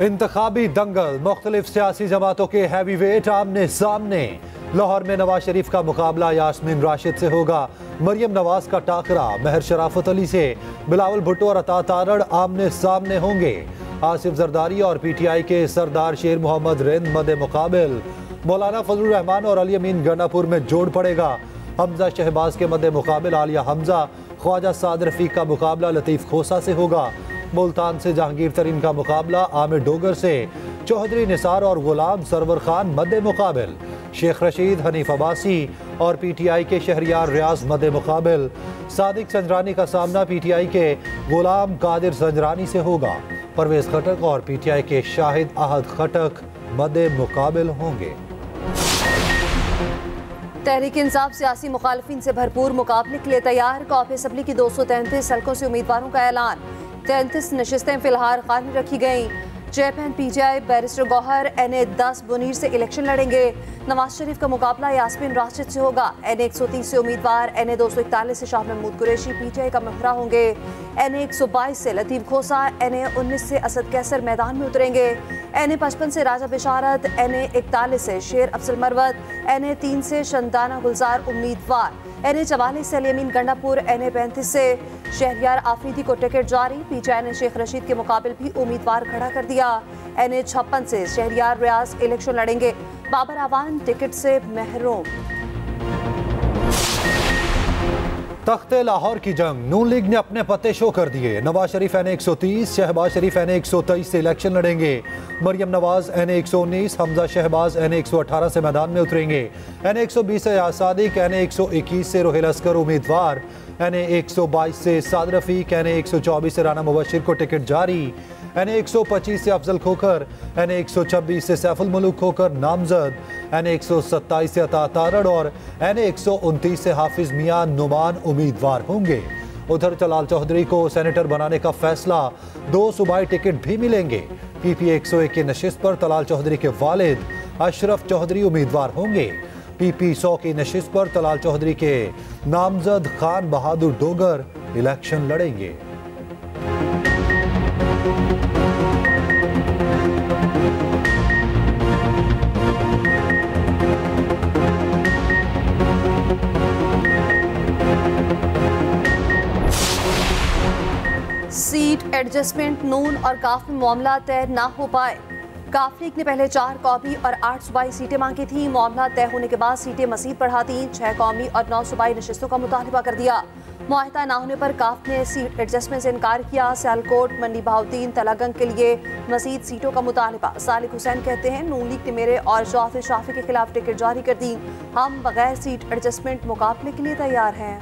इंतखाबी दंगल, मुख्तलिफ सियासी जमातों के हैवी वेट आमने सामने। लाहौर में नवाज शरीफ का मुकाबला यास्मीन राशिद से होगा। मरियम नवाज का टाकरा महर शराफत अली से। बिलावल भुट्टो और अता तारड़ आमने सामने होंगे। आसिफ जरदारी और PTI के सरदार शेर मोहम्मद रिंद मद मुकाबिल। मौलाना फजलुर रहमान और अली अमीन गंडापुर में जोड़ पड़ेगा। हमजा शहबाज के मद मुकाबिल आलिया हमजा। ख्वाजा साद रफीक का मुकाबला लतीफ़ खोसा से होगा। मुल्तान से जहांगीर तरीन का मुकाबला आमिर डोगर से। चौधरी निसार और गुलाम सरवर खान मद मुकाबिल। शेख रशीद, हनीफ अब्बासी और PTI के शहरियार रियाज मद मुकाबिल। सादिक संजरानी का सामना PTI के गुलाम कादिर संजरानी से होगा। परवेज खटक और PTI के शाहिद अहद खटक मद मुकाबिल होंगे। तहरीक इंसाफ सियासी मुखालफिन से भरपूर मुकाबले के लिए तैयार। कौमी असम्बली की 233 हल्कों से उम्मीदवारों का ऐलान। 33 नशिस्तें फिलहाल खाली रखी गईं। Chairman PTI barrister Gohar NA 10 Buner से इलेक्शन लड़ेंगे। नवाज शरीफ का मुकाबला यास्मीन राशिद से होगा। NA 130 से उम्मीदवार NA 241 से शाह महमूद कुरैशी PTI का मुखरा होंगे। NA 122 से लतीफ़ खोसा, NA 19 से असद कैसर मैदान में उतरेंगे। NA 55 से राजा बिशारत, NA 41 से शेर अफजल मरवत, NA 3 से शंदाना गुलजार उम्मीदवार। NA 44 से अली अमीन गंडापुर, NA 35 से शहरियार आफरीदी को टिकट जारी। PTI ने शेख रशीद के मुकाबले भी उम्मीदवार खड़ा कर दिया। NA 56 से शहरियार रियाज इलेक्शन लड़ेंगे। बाबर आवान टिकट से महरूम। तख्ते लाहौर की जंग, नून लीग ने अपने पत्ते शो कर दिए। नवाज शरीफ NA 130, शहबाज शरीफ NA 123 से इलेक्शन लड़ेंगे। मरियम नवाज NA 119, हमजा शहबाज NA 118 से मैदान में उतरेंगे। NA 120 से आसादिक, NA 121 से रोहिल अस्कर उम्मीदवार। NA 122 से साद रफीक, NA 124 से राना मुबशिर को टिकट जारी। NA 125 से अफजल खोकर, NA 126 से सैफुल मुलूक खोकर नामजद। NA 127 से अता तारड़ और NA 129 से हाफिज मियां नुमान उम्मीदवार होंगे। उधर जलाल चौधरी को सेनेटर बनाने का फैसला, 2 सूबाई टिकट भी मिलेंगे। PP 101 की नशिस्त पर तलाल चौधरी के वालिद अशरफ चौधरी उम्मीदवार होंगे। PP 100 की नशिस्त पर तलाल चौधरी के नामजद खान बहादुर डोगर इलेक्शन लड़ेंगे। सीट एडजस्टमेंट, नून और काफ में मामला तय ना हो पाए। काफ लीग ने पहले 4 कौमी और 8 सूबाई सीटें मांगी थी। मामला तय होने के बाद सीटें मजीद बढ़ा दी। 6 कौमी और 9 सूबाई नशिस्तों का मुतालबा कर दिया। मुआहिदा ना होने पर काफ ने सीट एडजस्टमेंट से इनकार किया। सियालकोट, मंडी बहाउद्दीन, तलागंग के लिए मजीद सीटों का मुतालबा। सालिक हुसैन कहते हैं, नून लीग ने मेरे और जाफिर शाफी के खिलाफ टिकट जारी कर दी। हम बगैर सीट एडजस्टमेंट मुकाबले के लिए तैयार हैं।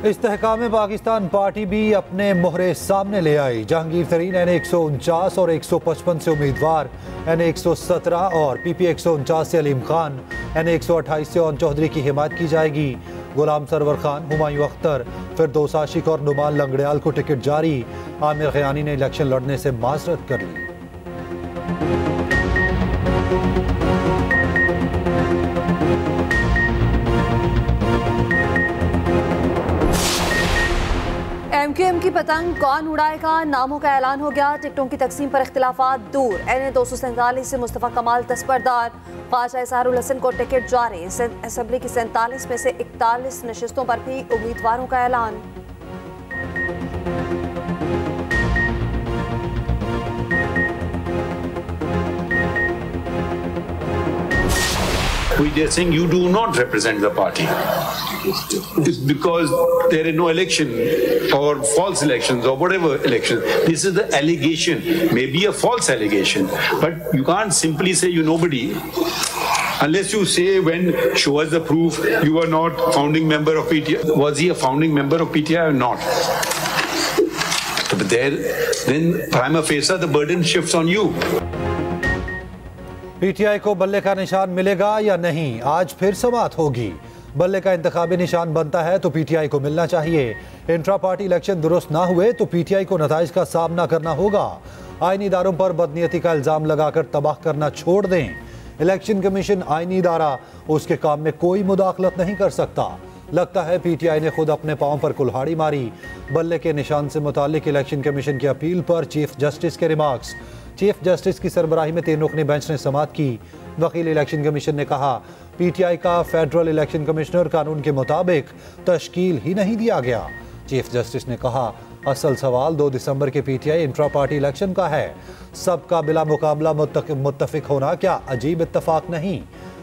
इस्तेहकाम पाकिस्तान पार्टी भी अपने मोहरे सामने ले आई। जहांगीर तरीन NA 149 और 155 से उम्मीदवार। NA 117 और PP 149 से अलीम खान। NA 128 से ओन चौधरी की हिमायत की जाएगी। गुलाम सरवर खान, हुमायूं अख्तर, फिरदौस आशिक और नुमान लंगड़ियाल को टिकट जारी। आमिर खयानी ने इलेक्शन लड़ने से माजरत कर ली। MQM की पतंग कौन उड़ाएगा, नामों का ऐलान हो गया। टिकटों की तकसीम पर इख्तिलाफात दूर। NA 247 से मुस्तफ़ा कमाल दस्तबरदार। ख्वाजा इजहारुल हसन को टिकट जारी। असम्बली की 47 में से 41 नशिस्तों पर भी उम्मीदवारों का ऐलान। We are saying you do not represent the party. It's because there is no election or false elections or whatever election. This is the allegation, maybe a false allegation, but you can't simply say you nobody. Unless you say, when show us the proof, you are not founding member of PTI. Was he a founding member of PTI or not? But then prima facie the burden shifts on you. PTI को बल्ले का निशान मिलेगा या नहीं, आज फिर समाअत होगी। बल्ले का इंतखाबी निशान बनता है तो पीटीआई को मिलना चाहिए। इंट्रा पार्टी इलेक्शन दुरुस्त ना हुए तो पीटीआई को नताइज का सामना करना होगा। आईनी इदारों पर बदनीयती का इल्जाम लगाकर तबाह करना छोड़ दें। इलेक्शन कमीशन आईनी इदारा, उसके काम में कोई मुदाखलत नहीं कर सकता। लगता है पीटीआई ने खुद अपने पांव पर कुल्हाड़ी मारी। बल्ले के निशान से मुतालिक इलेक्शन कमीशन की अपील पर चीफ जस्टिस के रिमार्क्स। चीफ जस्टिस की सरबराही में 3 रुकनी बेंच ने समाअत की। वकील इलेक्शन कमीशन ने कहा पीटीआई का फेडरल इलेक्शन कमिश्नर कानून के मुताबिक तश्कील ही नहीं दिया गया। चीफ जस्टिस ने कहा असल सवाल 2 दिसंबर के पीटीआई इंट्रा पार्टी इलेक्शन का है। सबका बिला मुकाबला मुत्तफिक होना क्या अजीब इत्तफाक नहीं।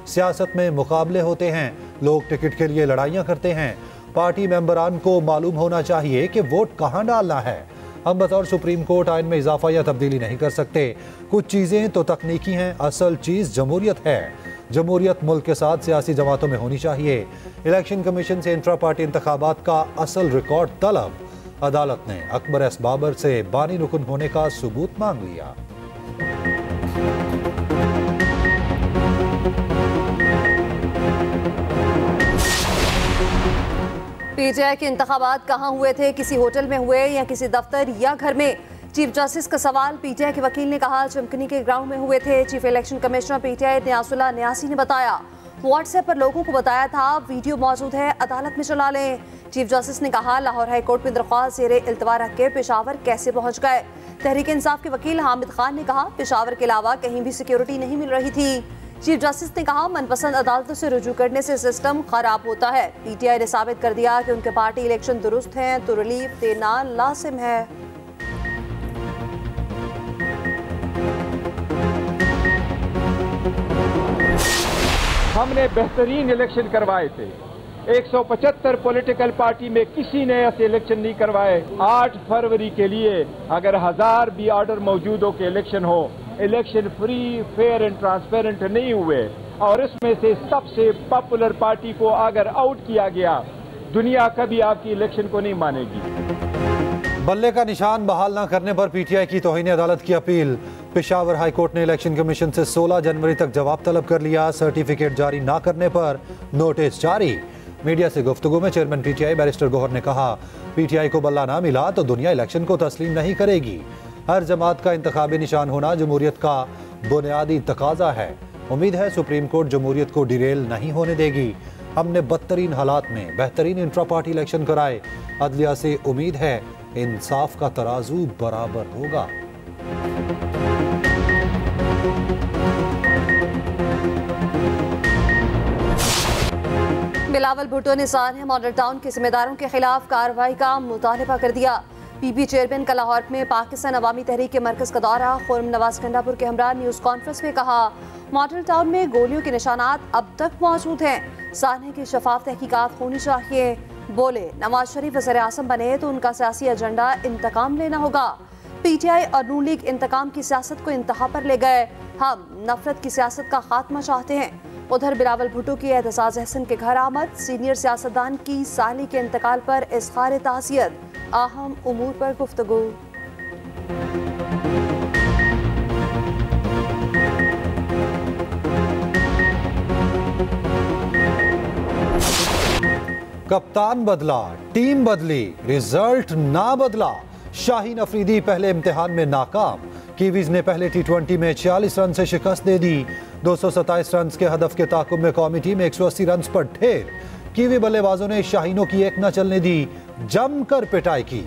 सियासत में मुकाबले होते हैं, लोग टिकट के लिए लड़ाइयां करते हैं। पार्टी मेंबरान को मालूम होना चाहिए कि वोट कहां डालना है। हम बतौर सुप्रीम कोर्ट आइन में इजाफा या तब्दीली नहीं कर सकते। कुछ चीज़ें तो तकनीकी हैं, असल चीज़ जमहूरियत है। जमहूरियत मुल्क के साथ सियासी जमातों में होनी चाहिए। इलेक्शन कमीशन से इंट्रा पार्टी इंतखाबात का असल रिकॉर्ड तलब। अदालत ने अकबर एस बाबर से बानी रुकन होने का सबूत मांग लिया। पीटीआई के इंतखाबात कहां हुए थे, किसी होटल में हुए या किसी दफ्तर या घर में? चीफ जस्टिस का सवाल। पीटीआई के वकील ने कहा चमकनी के ग्राउंड में हुए थे। चीफ इलेक्शन कमिश्नर पीटीआई न्यासुल्लाह न्यासी ने बताया व्हाट्सएप पर लोगों को बताया था, वीडियो मौजूद है, अदालत में चला लें। चीफ जस्टिस ने कहा लाहौर हाई कोर्ट में दरख्वास्त ज़ेरे इल्तवा रख के पेशावर कैसे पहुंच गए। तहरीक इंसाफ के वकील हामिद खान ने कहा पेशावर के अलावा कहीं भी सिक्योरिटी नहीं मिल रही थी। चीफ जस्टिस ने कहा मनपसंद अदालतों से रुजू करने से सिस्टम खराब होता है। पीटीआई ने साबित कर दिया कि उनके पार्टी इलेक्शन दुरुस्त हैं तो रिलीफ देना लाजिम है। हमने बेहतरीन इलेक्शन करवाए थे। 175 पॉलिटिकल पार्टी में किसी ने ऐसे इलेक्शन नहीं करवाए। 8 फरवरी के लिए अगर 1000 भी ऑर्डर मौजूद हो के इलेक्शन हो, election free fair and transparent नहीं हुए और इसमें से सबसे पॉपुलर पार्टी को अगर आउट किया गया, दुनिया कभी आपकी इलेक्शन को नहीं मानेगी। बल्ले का निशान बहाल न करने पर पीटीआई की तौहीन अदालत की अपील। पेशावर हाई कोर्ट ने इलेक्शन कमीशन से 16 जनवरी तक जवाब तलब कर लिया। सर्टिफिकेट जारी न करने पर नोटिस जारी। मीडिया से गुफ्तगू में चेयरमैन पीटीआई बैरिस्टर गौहर ने कहा पीटीआई को बल्ला ना मिला तो दुनिया इलेक्शन को तस्लीम नहीं करेगी। हर जमात का इंतखाबी निशान होना जमहूरियत का बुनियादी तकाजा है। उम्मीद है सुप्रीम कोर्ट जमहूरियत को डिरेल नहीं होने देगी। हमने बदतरीन हालात में बेहतरीन इंट्रा पार्टी इलेक्शन कराए। अदलिया से उम्मीद है इंसाफ का तराजू बराबर होगा। बिलावल भुट्टो ने सान्हे मॉडल टाउन के जिम्मेदारों के खिलाफ कार्रवाई का मुतालबा कर दिया। पीपी चेयरमैन का लाहौर में पाकिस्तान अवामी तहरीक के मरकज का दौरा। खुर्रम नवाज गंडापुर के हमरा न्यूज़ कॉन्फ्रेंस में कहा मॉडल टाउन में गोलियों के निशानात अब तक मौजूद हैं। सान्हे की शफाफ तहकीकात होनी चाहिए। बोले नवाज शरीफ वज़ीर आज़म बने तो उनका सियासी एजेंडा इंतकाम लेना होगा। पीटीआई और नून लीग इंतकाम की सियासत को इंतहा पर ले गए। हम नफरत की सियासत का खात्मा चाहते हैं। उधर बिलावल भुट्टो की एहतसास अहसन के घर आमद। सीनियर सियासतदान की साली के इंतकाल पर इज़हार ताज़ियत। अहम उमूर पर गुफ्तगू। कप्तान बदला, टीम बदली, रिजल्ट ना बदला। शाहीन अफरीदी पहले इम्तिहान में नाकाम। कीवीज ने पहले टी20 में 46 रन से शिकस्त दे दी। 227 रन के हदफ के ताकुब में कौमी टीम 180 रन पर ढेर। कीवी बल्लेबाजों ने शाहीनों की एक न चलने दी, जमकर पिटाई की।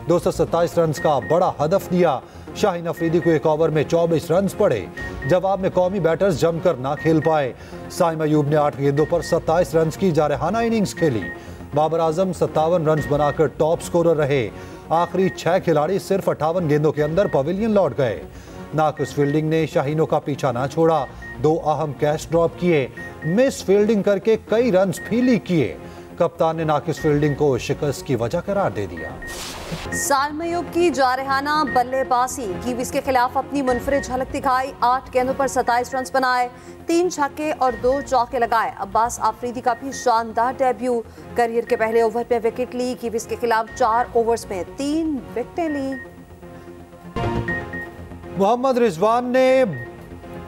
227 रन का बड़ा हदफ दिया। शाहीन अफरीदी को एक ओवर में 24 रन पड़े। जवाब में कौमी बैटर्स जमकर ना खेल पाए। साइम अयूब ने 8 गेंदों पर 27 रन की जारहाना इनिंग्स खेली। बाबर आजम 57 रन बनाकर टॉप स्कोरर रहे। आखिरी 6 खिलाड़ी सिर्फ 58 गेंदों के अंदर पवेलियन लौट गए। नाकिस फील्डिंग ने शाहीनों का पीछा ना छोड़ा। 2 अहम कैच ड्रॉप किए। मिस फील्डिंग करके कई रन भी लीक किए। कप्तान ने नाकिस फील्डिंग को शिकस्त की वजह करार दे दिया। साइम अयूब की जारहाना बल्लेबाजी। कीवीज के खिलाफ अपनी मुनफरिद झलक दिखाई। 8 गेंदों पर 27 रन बनाए। 3 छक्के और 2 चौके लगाए। अब्बास आफरीदी का भी शानदार डेब्यू। करियर के पहले ओवर पे विकेट ली। कीवीज के खिलाफ 4 ओवर्स में 3 विकेटें ली। मोहम्मद रिजवान ने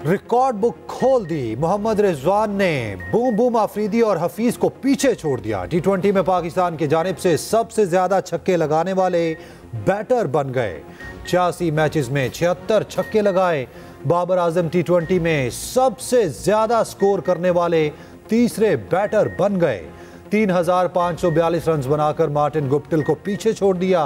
रिकॉर्ड बुक खोल दी। मोहम्मद रिजवान ने बूम बूम आफरीदी और हफीज को पीछे छोड़ दिया। T20 में पाकिस्तान की जानिब से सबसे ज्यादा छक्के लगाने वाले बैटर बन गए। 86 मैचेस में 76 छक्के लगाए। बाबर आजम T20 में सबसे ज्यादा स्कोर करने वाले तीसरे बैटर बन गए। 3542 रन बनाकर मार्टिन गुप्टिल को पीछे छोड़ दिया।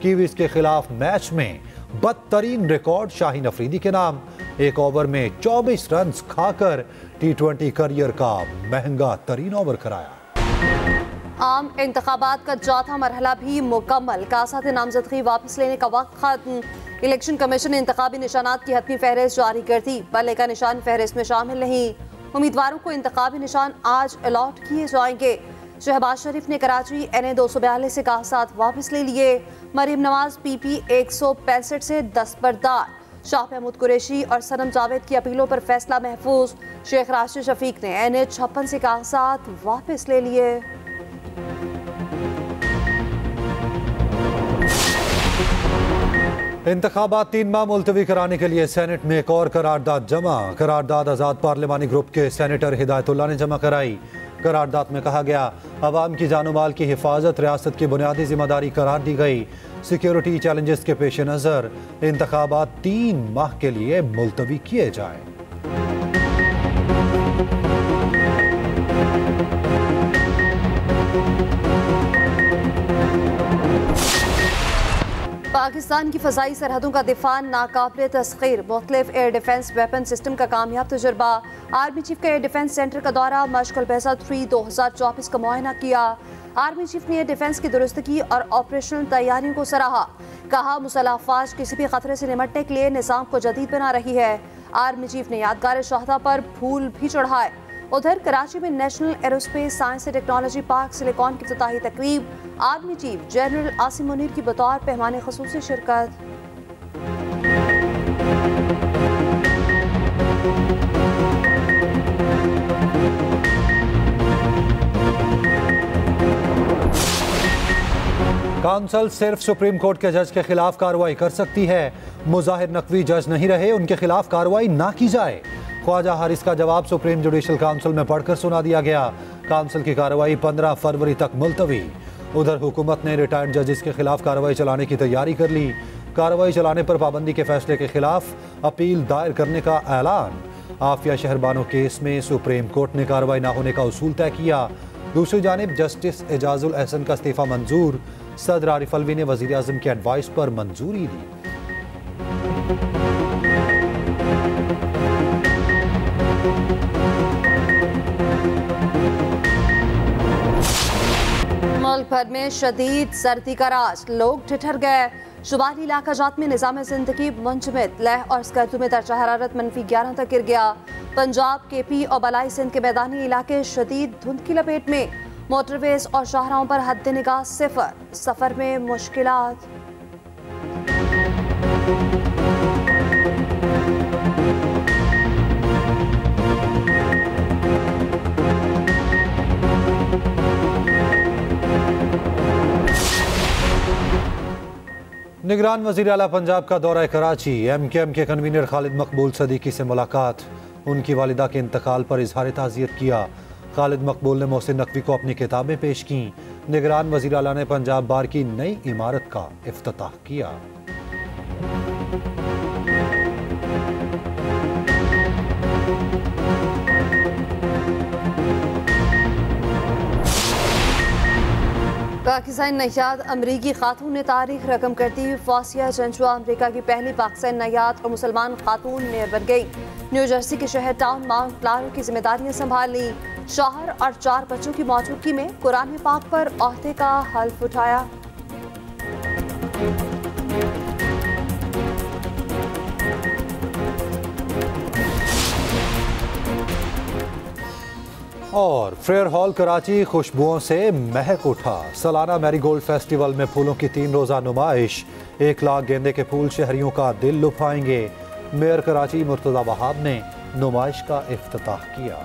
कीवीज के खिलाफ मैच में बदतरीन रिकॉर्ड शाहीन अफरीदी के नाम। एक ओवर में 24 रन खाकर T20 करियर का महंगा तरीन ओवर कराया। आम इंतखाबात का चौथा मरहला भी मुकम्मल। कासात नामजदगी वापस लेने का वक्त खत्म। इलेक्शन कमीशन ने इंतखाबी निशानात की हतमी फहरिस्त जारी कर दी। बल्ले का निशान फहरिस्त में शामिल नहीं। उम्मीदवारों को इंतखाबी निशान आज अलॉट किए जाएंगे। शहबाज शरीफ ने कराची NA 242 से कागजात वापस ले लिए। मरियम नवाज PP 165 से दस्तबरदार। शाह महमूद कुरैशी और सनम जावेद की अपीलों पर फैसला महफूज। शेख राशिद शफीक ने NA 56 से कागजात वापस ले लिए। इंतखाबात 3 माह मुलतवी कराने के लिए सेनेट में एक और करारदाद जमा। करारदाद आज़ाद पार्लिमानी ग्रुप के सेनेटर हिदायतुल्लाह ने जमा कराई। करारदाद में कहा गया, अवाम की जानो माल की हिफाजत रियासत की बुनियादी जिम्मेदारी करार दी गई। सिक्योरिटी चैलेंजेस के पेश नज़र इंतखाबात 3 माह के लिए मुलतवी किए जाएं। पाकिस्तान की फ़ज़ाई सरहदों का दिफा नाकाबिल तस्खीर। मुख्तलिफ एयर डिफेंस वेपन सिस्टम का कामयाब तजुर्बा। आर्मी चीफ का एयर डिफेंस सेंटर का दौरा। मशक़ अलबैसा 3 2024 का मुआयना किया। आर्मी चीफ ने एयर डिफेंस की दुरुस्तगी और ऑपरेशनल तैयारियों को सराहा। कहा, मुसल्लह अफ़वाज किसी भी खतरे से निमटने के लिए निज़ाम को जदीद बना रही है। आर्मी चीफ ने यादगार शहदा पर फूल भी चढ़ाए। उधर कराची में national aerospace science and technology park silicon की इफ्तिताही तकरीब। Army chief general Asim Munir की बतौर मेहमान ख़ुसूसी शिरकत। काउंसिल सिर्फ सुप्रीम कोर्ट के जज के खिलाफ कार्रवाई कर सकती है। मुजाहिर नकवी जज नहीं रहे, उनके खिलाफ कार्रवाई ना की जाए। ख्वाजा हारिस का जवाब सुप्रीम जुडिशल काउंसिल में पढ़कर सुना दिया गया। काउंसिल की कार्रवाई 15 फरवरी तक मुलतवी। उधर हुकूमत ने रिटायर्ड जजेस के खिलाफ कार्रवाई चलाने की तैयारी कर ली। कार्रवाई चलाने पर पाबंदी के फैसले के खिलाफ अपील दायर करने का ऐलान। आफिया शहरबानो केस में सुप्रीम कोर्ट ने कार्रवाई ना होने का उसूल तय किया। दूसरी जानिब जस्टिस एजाजुल एहसन का इस्तीफा मंजूर। सदर आरिफ अलवी ने वजीर आज़म की एडवाइस पर मंजूरी दी। मुल्क भर में शदीद सर्दी का राज। लोग ठिठर गए। शुमाली इलाका जात में निज़ाम ज़िंदगी मुंजमद। लह और स्कर्दू में दर्जा हरारत -11 तक गिर गया। पंजाब, KP और बलाई सिंध के मैदानी इलाके शदीद धुंध की लपेट में। मोटरवेज और शाहराहों पर हद निगाह सिफर। सफर में मुश्किलात। निगरान वज़ीर आला पंजाब का दौरा कराची। MKM के कन्वीनर खालिद मकबूल सदीकी से मुलाकात। उनकी वालिदा के इंतकाल पर इजहार ताज़ियत किया। खालिद मकबूल ने मोहसिन नकवी को अपनी किताबें पेश की। निगरान वज़ीर आला ने पंजाब बार की नई इमारत का इफ्तिताह किया। पाकिस्तान नयाद अमरीकी खातून ने तारीख रकम करती हुई फौसिया जंजुआ अमरीका की पहली पाकिस्तान नयाद और मुसलमान खातून मेयर बन गई। न्यू जर्सी के शहर टाउन माउंट क्लारो की जिम्मेदारियां संभाल ली। शौहर और 4 बच्चों की मौजूदगी में कुरान पाक पर ओहदे का हल्फ उठाया। और फेयर हॉल कराची खुशबुओं से महक उठा। सालाना मैरीगोल्ड फेस्टिवल में फूलों की 3 रोज़ा नुमाइश। 1 लाख गेंदे के फूल शहरियों का दिल लुभाएंगे। मेयर कराची मुर्तज़ा वहाब ने नुमाइश का इफ्तिताह किया।